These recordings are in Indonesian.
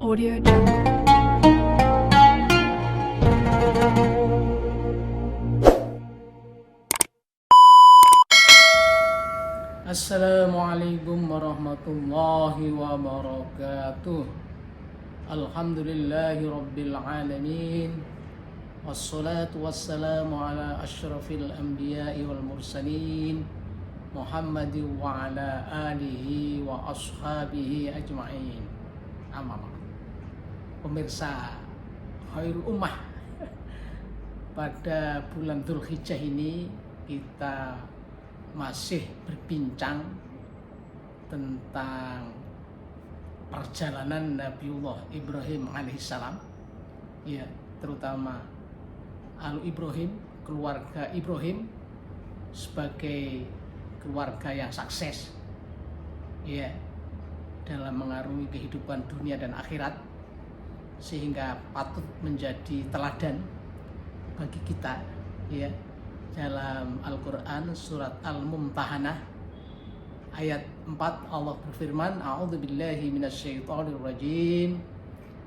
Audio Jungle. Assalamualaikum warahmatullahi wabarakatuh. Alhamdulillahi rabbil alamin. Wassalatu wassalamu ala asyrafil anbiya'i wal mursalin Muhammadin wa ala alihi wa ashabihi ajma'in. Amma ba'd. Pemirsa Khairul Ummah, pada bulan Dzulhijjah ini kita masih berbincang tentang perjalanan Nabiullah Ibrahim alaihissalam, ya, terutama Ibrahim, keluarga Ibrahim sebagai keluarga yang sukses, ya, dalam mengarungi kehidupan dunia dan akhirat, sehingga patut menjadi teladan bagi kita, ya. Dalam Al-Quran surat Al-Mumtahanah ayat 4 Allah berfirman, A'udzubillahi minasyaitonirrajim.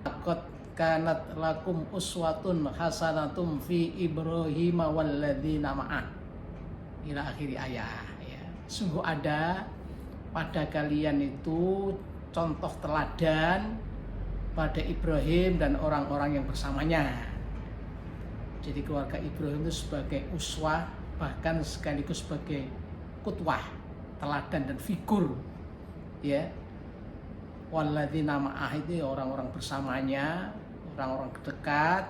Laqad kanat lakum uswatun hasanatum fi Ibrahim walladzina ma'ah, ila akhiri ayat, ya. Sungguh ada pada kalian itu contoh teladan pada Ibrahim dan orang-orang yang bersamanya. Jadi keluarga Ibrahim itu sebagai uswah, bahkan sekaligus sebagai kutwah, teladan dan figur, ya. Walladzina ma'ah itu orang-orang bersamanya, orang-orang dekat,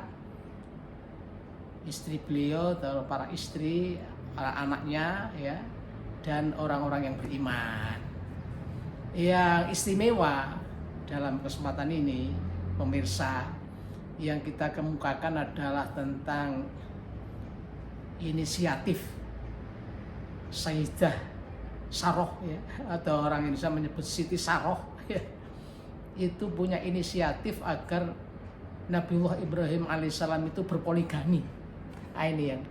istri beliau atau para istri, para anaknya, ya, dan orang-orang yang beriman. Yang istimewa dalam kesempatan ini, pemirsa, yang kita kemukakan adalah tentang inisiatif Sayyidah Saroh, ya, atau orang Indonesia menyebut Siti Saroh, ya. Itu punya inisiatif agar Nabiullah Ibrahim alaihissalam itu berpoligami. Nah, ini yang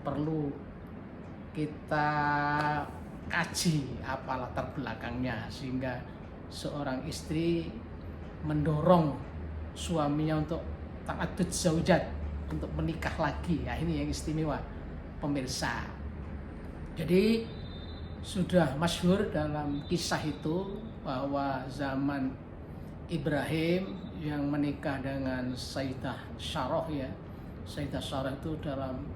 perlu kita kaji apa latar belakangnya, sehingga seorang istri mendorong suaminya untuk ta'addud zaujat, untuk menikah lagi. Ya, ini yang istimewa, pemirsa. Jadi sudah masyhur dalam kisah itu bahwa zaman Ibrahim yang menikah dengan Sayyidah Saroh, ya. Sayyidah Saroh itu dalam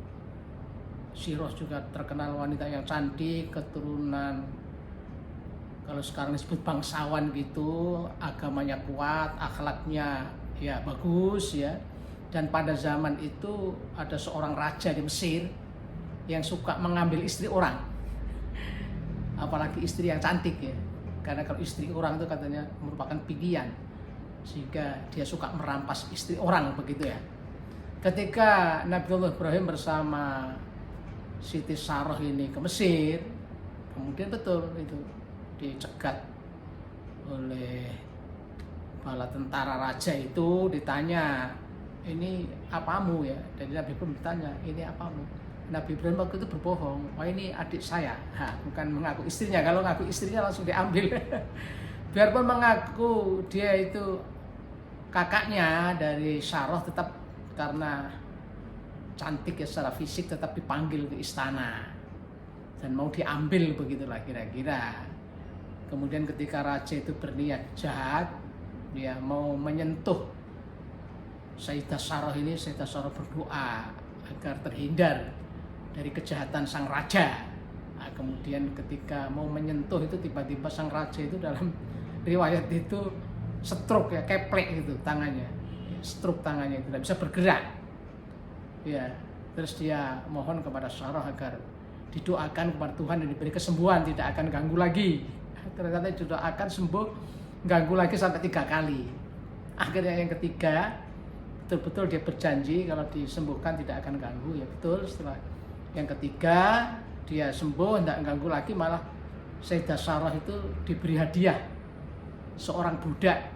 sirah juga terkenal wanita yang cantik, keturunan kalau sekarang disebut bangsawan gitu, agamanya kuat, akhlaknya ya bagus, ya. Dan pada zaman itu ada seorang raja di Mesir yang suka mengambil istri orang, apalagi istri yang cantik, ya. Karena kalau istri orang itu katanya merupakan pigian, sehingga dia suka merampas istri orang, begitu, ya. Ketika Nabiullah Ibrahim bersama Siti Saroh ini ke Mesir, kemudian betul itu dicegat oleh bala tentara raja itu, ditanya, ini apamu, ya. Dan Nabi Ibrahim bertanya, ini apamu? Nabi Ibrahim waktu itu berbohong, wah ini adik saya. Bukan mengaku istrinya. Kalau mengaku istrinya langsung diambil. Biarpun mengaku dia itu kakaknya dari Saroh, tetap karena cantik, ya, secara fisik, tetap dipanggil ke istana dan mau diambil, begitulah kira-kira. Kemudian ketika raja itu berniat jahat, dia mau menyentuh Sayyidah Saroh ini, Sayyidah Saroh berdoa agar terhindar dari kejahatan sang raja. Nah, kemudian ketika mau menyentuh itu, tiba-tiba sang raja itu dalam riwayat itu stroke, ya, keplek gitu tangannya, stroke tangannya, tidak bisa bergerak, ya. Terus dia mohon kepada Saroh agar didoakan kepada Tuhan dan diberi kesembuhan, tidak akan ganggu lagi. Ternyata sudah akan sembuh, ganggu lagi sampai 3 kali. Akhirnya yang ketiga betul-betul dia berjanji kalau disembuhkan tidak akan ganggu, ya betul. Setelah yang ketiga dia sembuh, tidak ganggu lagi, malah Sayyidah Saroh itu diberi hadiah seorang budak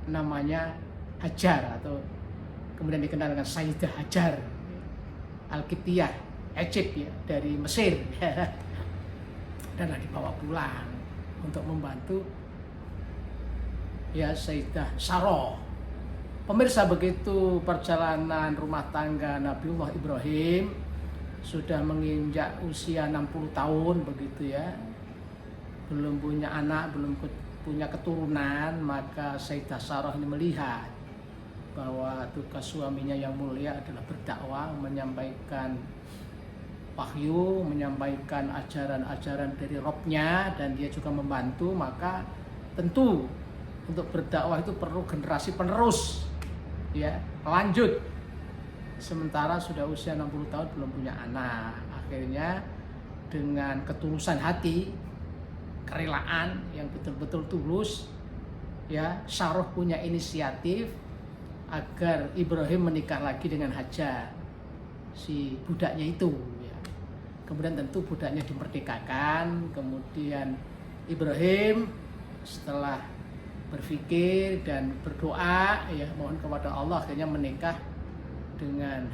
namanya Hajar, atau kemudian dikenal dengan Sayyidah Hajar Al-Qibtiyah, Egypt, ya, dari Mesir. Dan dibawa pulang untuk membantu, ya, Sayyidah Saroh. Pemirsa, begitu perjalanan rumah tangga Nabiullah Ibrahim sudah menginjak usia 60 tahun begitu ya. Belum punya anak, belum punya keturunan, maka Sayyidah Sarah ini melihat bahwa tugas suaminya yang mulia adalah berdakwah, menyampaikan wahyu, menyampaikan ajaran-ajaran dari Robnya, dan dia juga membantu. Maka tentu untuk berdakwah itu perlu generasi penerus, ya, lanjut. Sementara sudah usia 60 tahun belum punya anak. Akhirnya dengan ketulusan hati, kerelaan yang betul-betul tulus, ya, Sarah punya inisiatif agar Ibrahim menikah lagi dengan Hajar, si budaknya itu, ya. Kemudian tentu budaknya dimerdekakan. Kemudian Ibrahim setelah berpikir dan berdoa, ya, mohon kepada Allah, akhirnya menikah dengan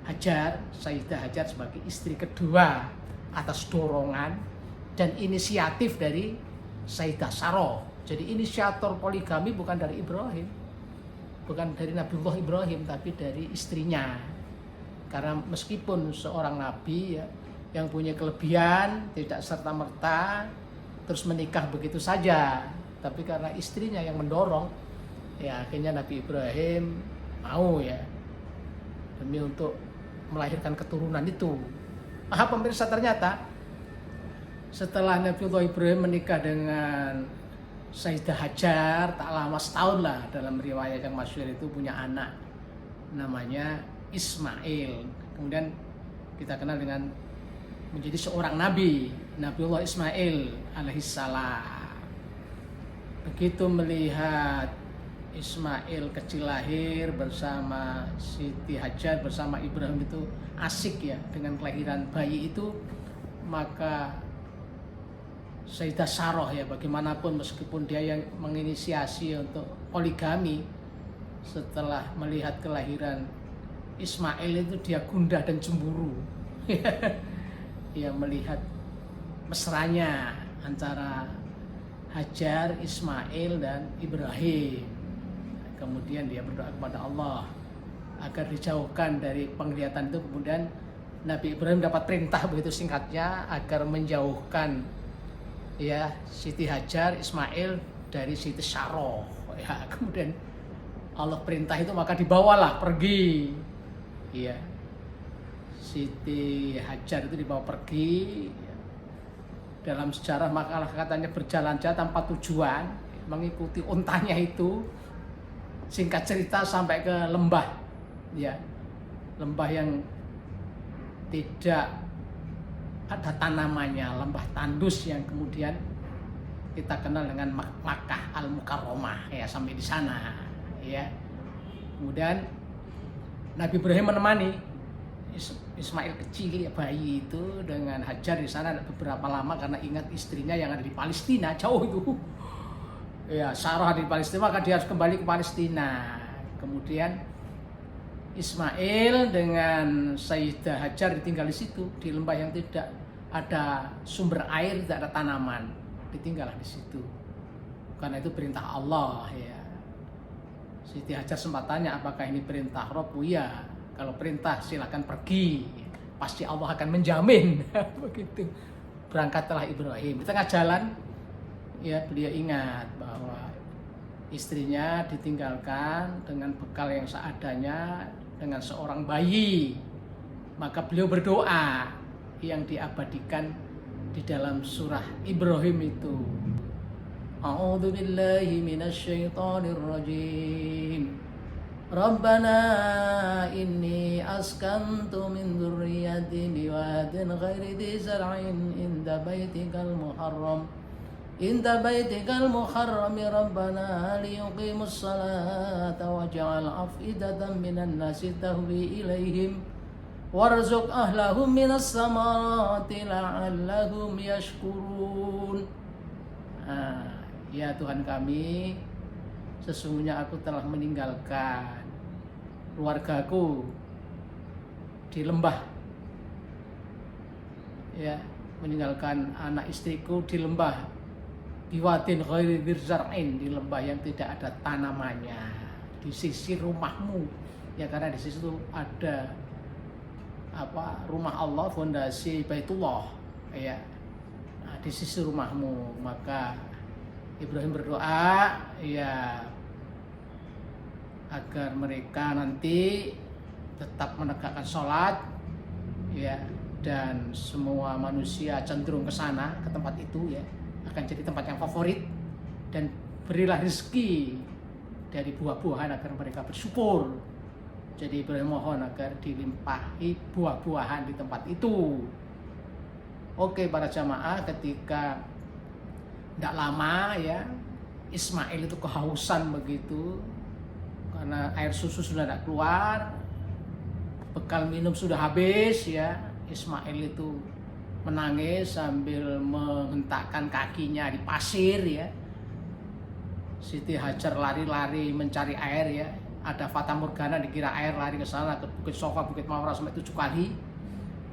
Hajar, Sayyidah Hajar, sebagai istri kedua atas dorongan dan inisiatif dari Sayyidah Sarah. Jadi inisiator poligami bukan dari Ibrahim, bukan dari Nabiullah Ibrahim, tapi dari istrinya. Karena meskipun seorang nabi, ya, yang punya kelebihan tidak serta-merta terus menikah begitu saja, tapi karena istrinya yang mendorong, ya, akhirnya Nabi Ibrahim mau, ya, demi untuk melahirkan keturunan itu. Pemirsa, ternyata setelah Nabiullah Ibrahim menikah dengan Sayyidah Hajar, tak lama, setahun lah, dalam riwayat yang masyhur itu punya anak namanya Ismail. Kemudian kita kenal dengan menjadi seorang nabi, Nabiullah Ismail alaihissalam. Begitu melihat Ismail kecil lahir bersama Siti Hajar, bersama Ibrahim, itu asik, ya, dengan kelahiran bayi itu, maka Sayyidah Sarah, ya, bagaimanapun meskipun dia yang menginisiasi untuk poligami, setelah melihat kelahiran Ismail itu dia gundah dan cemburu. Ya, melihat mesranya antara Hajar, Ismail, dan Ibrahim. Kemudian dia berdoa kepada Allah agar dijauhkan dari penglihatan itu. Kemudian Nabi Ibrahim dapat perintah, begitu singkatnya, agar menjauhkan, ya, Siti Hajar, Ismail dari Siti Sarah. Ya, kemudian Allah perintah itu, maka dibawalah pergi, ya, Siti Hajar itu dibawa pergi. Dalam sejarah makalah katanya berjalan-jalan tanpa tujuan, mengikuti untanya itu. Singkat cerita sampai ke lembah, ya, lembah yang tidak ada tanamannya, lembah tandus yang kemudian kita kenal dengan Makkah Al-Mukarramah, ya, sampai di sana, ya. Kemudian Nabi Ibrahim menemani Ismail kecil, ya, bayi itu, dengan Hajar di sana beberapa lama, karena ingat istrinya yang ada di Palestina, jauh itu, ya, Sarah di Palestina, maka dia harus kembali ke Palestina. Kemudian Ismail dengan Sayyidah Hajar ditinggal di situ, di lembah yang tidak ada sumber air, tidak ada tanaman, ditinggallah di situ. Karena itu perintah Allah, ya. Siti Hajar sempat tanya, apakah ini perintah Rabb? Ya, kalau perintah silakan pergi, pasti Allah akan menjamin. Begitu. Berangkatlah Ibrahim. Di tengah jalan, ya, beliau ingat bahwa istrinya ditinggalkan dengan bekal yang seadanya, dengan seorang bayi. Maka beliau berdoa yang diabadikan di dalam surah Ibrahim itu. A'udzu billahi minasy syaithanir rajim. Rabbana inni askantu min dzurriyyati biwadin ghairi dzi zar'in inda baitikal muharram rabbana liyuqimus salata waj'al af'idatan minan nasi tahwi ilaihim warzuq ahlahum minas samarati la'allahum yashkurun. Ya Tuhan kami, sesungguhnya aku telah meninggalkan keluargaku di lembah, ya, meninggalkan anak istriku di lembah biwadin ghairi dzar'in, di lembah yang tidak ada tanamannya, di sisi rumahmu, ya karena di situ ada rumah Allah, fondasi Baitullah, ya. Nah, di sisi rumahmu, maka Ibrahim berdoa ya agar mereka nanti tetap menegakkan sholat, ya, dan semua manusia cenderung ke sana, ke tempat itu, ya, akan jadi tempat yang favorit, dan berilah rezeki dari buah-buahan agar mereka bersyukur. Jadi Ibrahim mohon agar dilimpahi buah-buahan di tempat itu. Oke para jamaah, ketika tidak lama ya Ismail itu kehausan begitu, karena air susu sudah tidak keluar, bekal minum sudah habis ya. Ismail itu menangis sambil menghentakkan kakinya di pasir ya. Siti Hajar lari-lari mencari air ya. Ada fata morgana dikira air, lari ke sana ke Bukit Sofa, Bukit Mawar sampai 7 kali,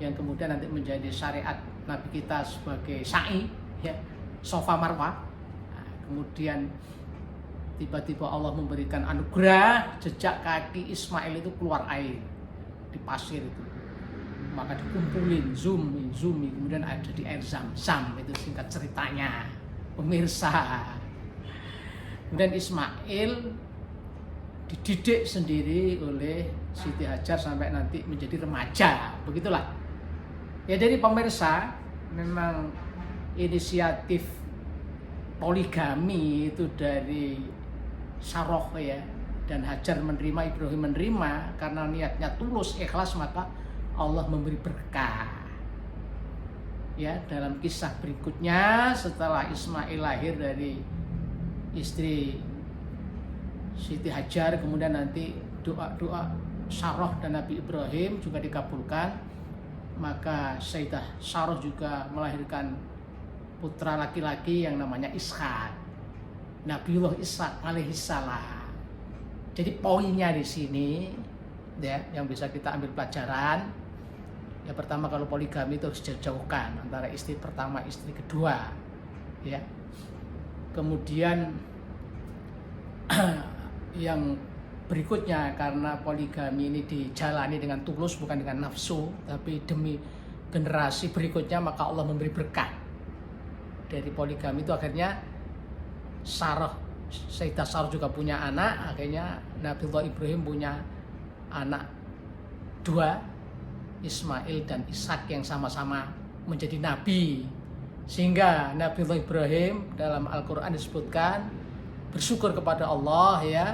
yang kemudian nanti menjadi syariat Nabi kita sebagai sa'i ya, Sofa Marwah. Nah, kemudian tiba-tiba Allah memberikan anugerah, jejak kaki Ismail itu keluar air di pasir itu, maka dikumpulin zumi, kemudian ada di air Zam-Zam. Itu singkat ceritanya pemirsa. Kemudian Ismail dididik sendiri oleh Siti Hajar sampai nanti menjadi remaja, begitulah. Ya, jadi pemirsa, memang inisiatif poligami itu dari Saroh ya, dan Hajar menerima, Ibrahim menerima karena niatnya tulus, ikhlas, maka Allah memberi berkah. Ya, dalam kisah berikutnya setelah Ismail lahir dari istri Siti Hajar, kemudian nanti doa-doa Saroh dan Nabi Ibrahim juga dikabulkan, maka Sayyidah Saroh juga melahirkan putra laki-laki yang namanya Ishak, Nabiullah Ishak alaihissalam. Jadi poinnya di sini ya, yang bisa kita ambil pelajaran, ya pertama, kalau poligami itu harus dijauhkan antara istri pertama, istri kedua ya. Kemudian yang berikutnya, karena poligami ini dijalani dengan tulus, bukan dengan nafsu, tapi demi generasi berikutnya, maka Allah memberi berkah dari poligami itu. Akhirnya Sayyidah Saroh juga punya anak, akhirnya Nabiullah Ibrahim punya anak 2, Ismail dan Ishak, yang sama-sama menjadi nabi. Sehingga Nabiullah Ibrahim dalam Al-Quran disebutkan bersyukur kepada Allah ya,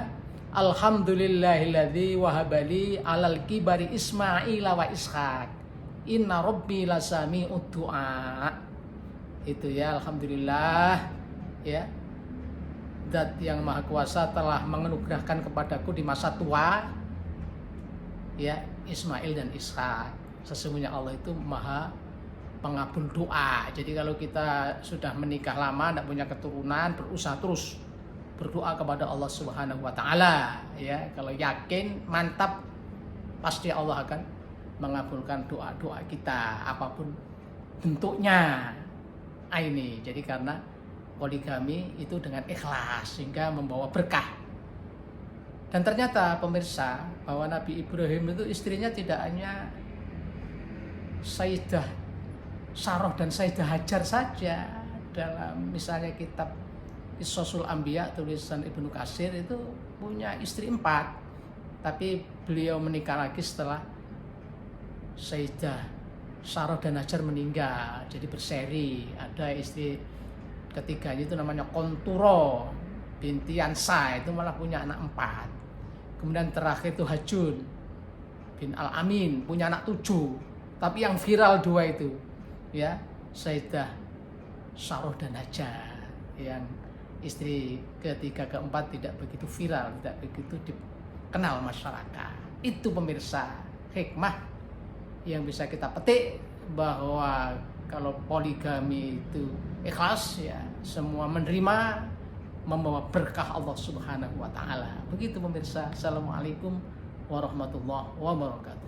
alhamdulillahilladzi wahabali alal kibari Ismail wa Ishak inna rabbi lasami'ud du'a. Itu ya, alhamdulillah ya, Zat yang Maha Kuasa telah menganugerahkan kepadaku di masa tua ya Ismail dan Ishak. Sesungguhnya Allah itu Maha pengabul doa. Jadi kalau kita sudah menikah lama, tidak punya keturunan, berusaha terus berdoa kepada Allah Subhanahu wa taala ya. Kalau yakin, mantap, pasti Allah akan mengabulkan doa-doa kita apapun bentuknya. Ini jadi karena poligami itu dengan ikhlas sehingga membawa berkah. Dan ternyata pemirsa, bahwa Nabi Ibrahim itu istrinya tidak hanya Sayyidah Saroh dan Sayyidah Hajar saja. Dalam misalnya kitab Qisasul Anbiya tulisan Ibnu Katsir itu punya istri 4, tapi beliau menikah lagi setelah Sayyidah Saroh dan Hajar meninggal, jadi berseri. Ada istri ketiganya itu namanya Konturo binti Yansa, itu malah punya anak 4. Kemudian terakhir itu Hajun bin Al-Amin, punya anak 7. Tapi yang viral 2 itu ya, Sayyidah Saroh dan Hajar. Yang istri ketiga, keempat tidak begitu viral, tidak begitu dikenal masyarakat. Itu pemirsa hikmah yang bisa kita petik, bahwa kalau poligami itu ikhlas ya, semua menerima, membawa berkah Allah Subhanahu wa taala. Begitu pemirsa. Assalamualaikum warahmatullahi wabarakatuh.